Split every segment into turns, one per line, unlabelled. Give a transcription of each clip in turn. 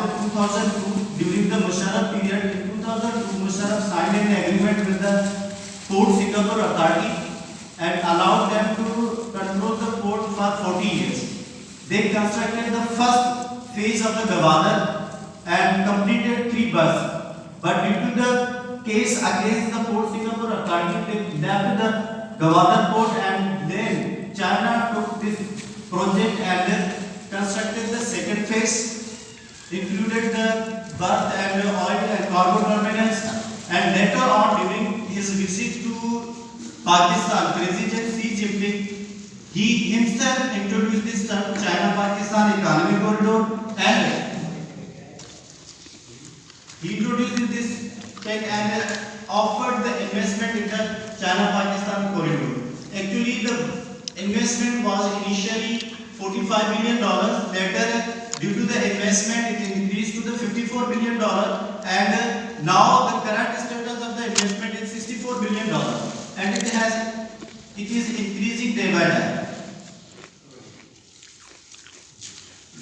after 2002, during the Musharraf period, in 2002, Musharraf signed an agreement with the Port Singapore Authority and allowed them to control the port for 40 years. They constructed the first phase of the Gwadar and completed 3 berths. But due to the case against the Port Singapore Authority, they left the Gwadar port, and then China took this project and constructed the second phase, included the berth and oil and cargo terminals, and later on during his visit to Pakistan, President Xi Jinping, he himself introduced this term China-Pakistan Economic Corridor, and he introduced this tech and offered the investment in the China-Pakistan corridor. Actually, the investment was initially $45 billion. Later, due to the investment, it increased to the $54 billion, and now the current status of the investment is $64 billion, and it is increasing day by day.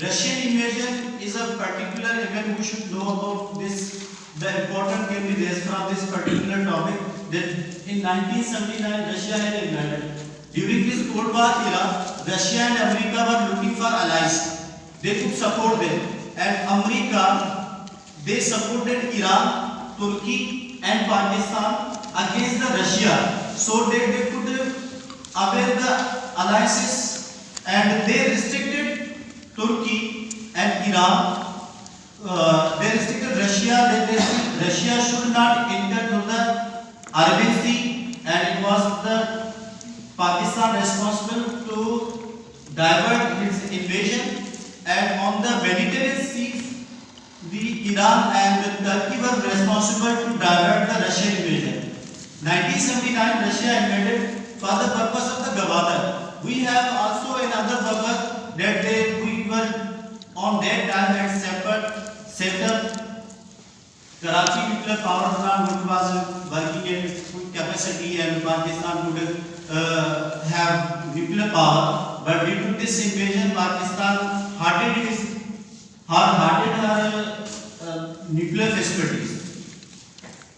Russian invasion is a particular event we should know about this. The important can be raised from this particular topic that in 1979 Russia had invaded. During this Cold War era, Russia and America were looking for allies. They could support them, and America, they supported Iran, Turkey, and Pakistan against the Russia, so that they could avail the alliances, and they restricted Turkey and Iran. They restricted Russia, that Russia should not enter to the Arabian Sea, and it was the Pakistan responsible to divert its invasion, and on the Mediterranean Sea, the Iran and the Turkey were responsible to divert the Russian invasion. 1979 Russia invaded for the purpose of the Gwadar. We have also another purpose that we were on that time had set up Karachi nuclear power plant, which was working at full capacity, and Pakistan would have nuclear power. But due to this invasion, Pakistan hardened her nuclear facilities.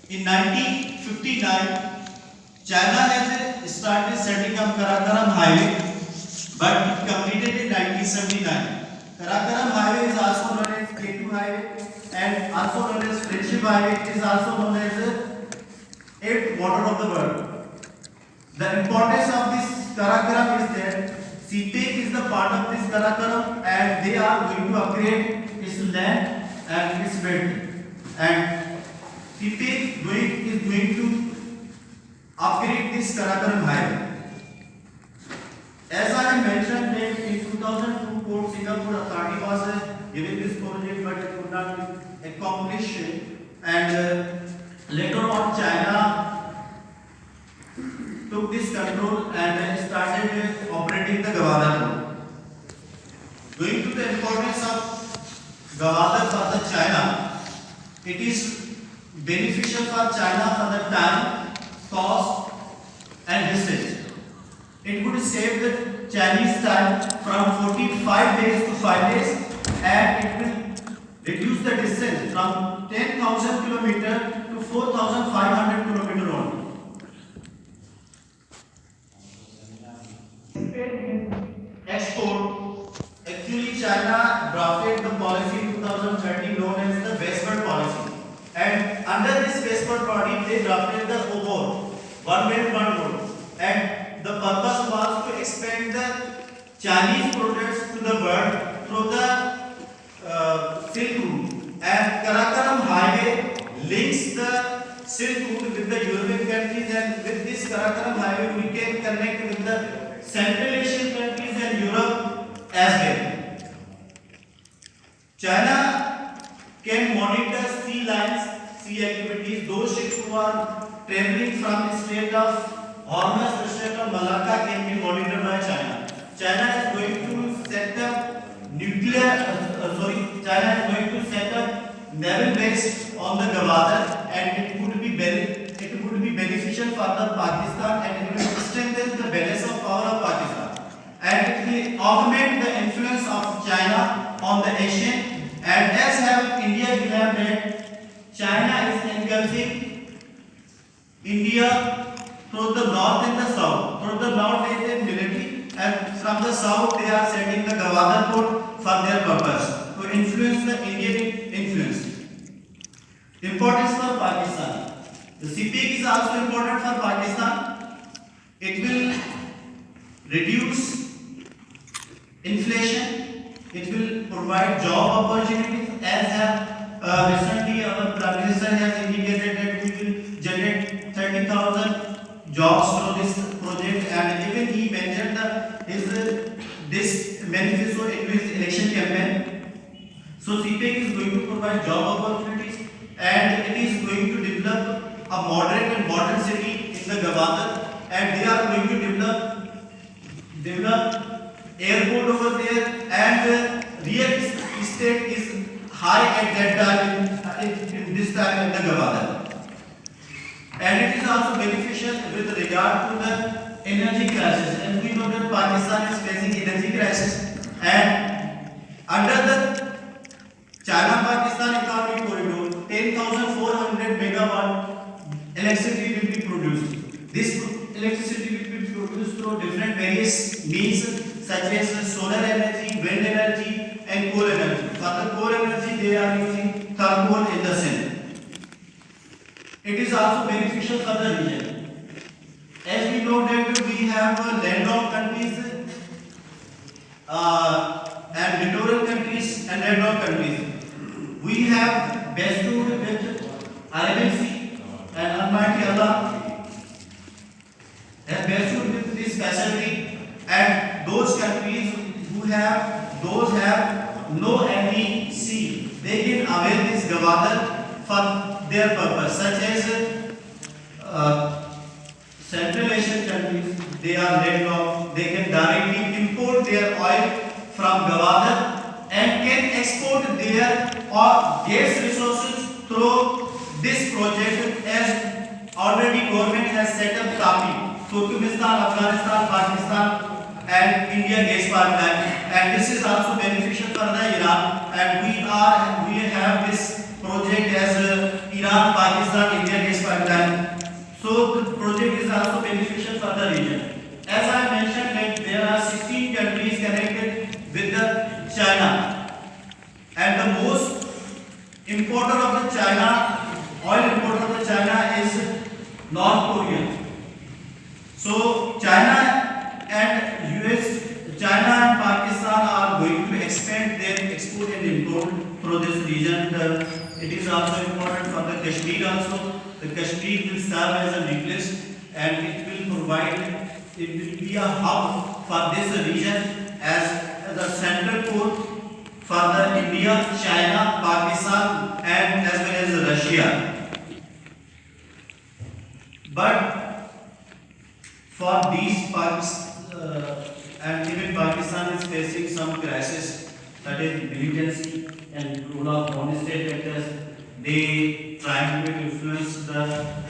In 1959, China had started setting up Karakoram Highway, but it completed in 1979. Karakoram Highway is also known as K2 Highway, and also known as Friendship Highway. It is also known as the 8th wonder of the world. The importance of this Karakoram is that CPEC is the part of this Karakoram, and they are going to upgrade its land and its building. And CPEC is going to upgrade this Karakoram Highway. As I mentioned that in 2002, Port Singapore Authority was given this project, but it could not be accomplished. And later on, China took this control and started operating the Gwadar port. Going to the importance of Gwadar for the China, it is beneficial for China for the time, cost, and distance. It would save the Chinese time from 45 days to 5 days, and it will reduce the distance from 10,000 km to 4,500 km only. Export. Actually, China drafted the policy in 2013 known as the Westward policy, and under this Westward policy, they drafted the OBOR, One Belt One Road, and the purpose was to expand the Chinese products to the world through the Silk Route, and Karakoram Highway links the Silk Route with the European countries, and with this Karakoram Highway we can connect with the Central Asian countries and Europe as well. China can monitor sea lines, sea activities. Those ships who are traveling from the Strait of Hormuz, the Strait of Malacca can be monitored by China. China is going to set up naval base on the Gwadar, and it would be beneficial for the Pakistan, and it will strengthen the balance of power of Pakistan, and it will augment the influence of China on the Asian, and as have that China is engulfing India from the north and the south. From the north they are military, and from the south they are sending the Gwadar port for their purpose to influence the Indian influence. Importance for Pakistan. The CPEC is also important for Pakistan. It will reduce inflation. It will provide job opportunities, as have recently our Prime Minister has indicated that we will generate 30,000 jobs through this project, and even he mentioned this manifesto in his election campaign. So CPEC is going to provide job opportunities, and it is going to develop a moderate and modern city in the Gwadar, and they are going to develop airport over there, and real estate is high at that time in this time in the Gwadar. And it is also beneficial with regard to the energy crisis, and we know that Pakistan is facing energy crisis, and under the China-Pakistan economic corridor, 10,400 megawatt electricity will be produced. This electricity will be produced through different various means, such as solar energy, wind energy, and coal energy. For the coal energy, they are using thermal in the sun. It is also beneficial for the region. As we know that we have landlocked countries and littoral countries and landlocked countries. We have bestowed with Arabian Sea, and Almighty Allah has bestowed with this facility, and those countries who have no any sea, they can avail this Gwadar for their purpose, such as Central Asian countries. They are landlocked. They can directly import their oil from Gwadar and can export their gas resources through this project, as already government has set up TAPI, Turkmenistan, Afghanistan, Pakistan, and India gas pipeline, and this is also beneficial for the Iran, and we have this project as Iran, Pakistan, India gas pipeline. So the project is also beneficial for the region. As I mentioned, that there are 16 countries connected with the China, and the most importer of the oil importer of the China is North Korea. So China and China and Pakistan are going to expand their export and import through this region. It is also important for the Kashmir also. The Kashmir will serve as a nucleus, and it will be a hub for this region as the central port for the India, China, Pakistan, and as well as Russia. But for these parts, and even Pakistan is facing some crisis, that is militancy and rule of non-state actors. They trying to influence the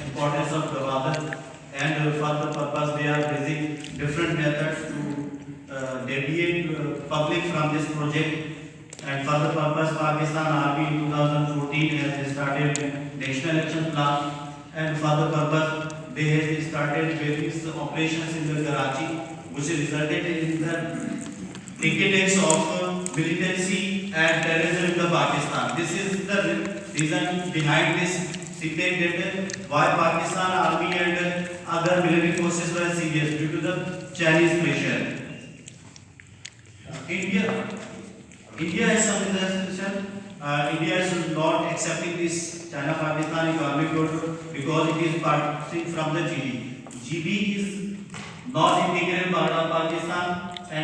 importance of Gwadar, and for the purpose they are using different methods to deviate public from this project. And for the purpose, Pakistan Army in 2014 has started National Action Plan, and for the purpose they have started various operations in the Karachi, which resulted in the decades of militancy and terrorism in the Pakistan. This is the reason behind this secret why Pakistan Army and other military forces were serious due to the Chinese pressure. India has some resolution. India is not accepting this China-Pakistan economic corridor because it is parting from the GB. GB is not integral part of Pakistan,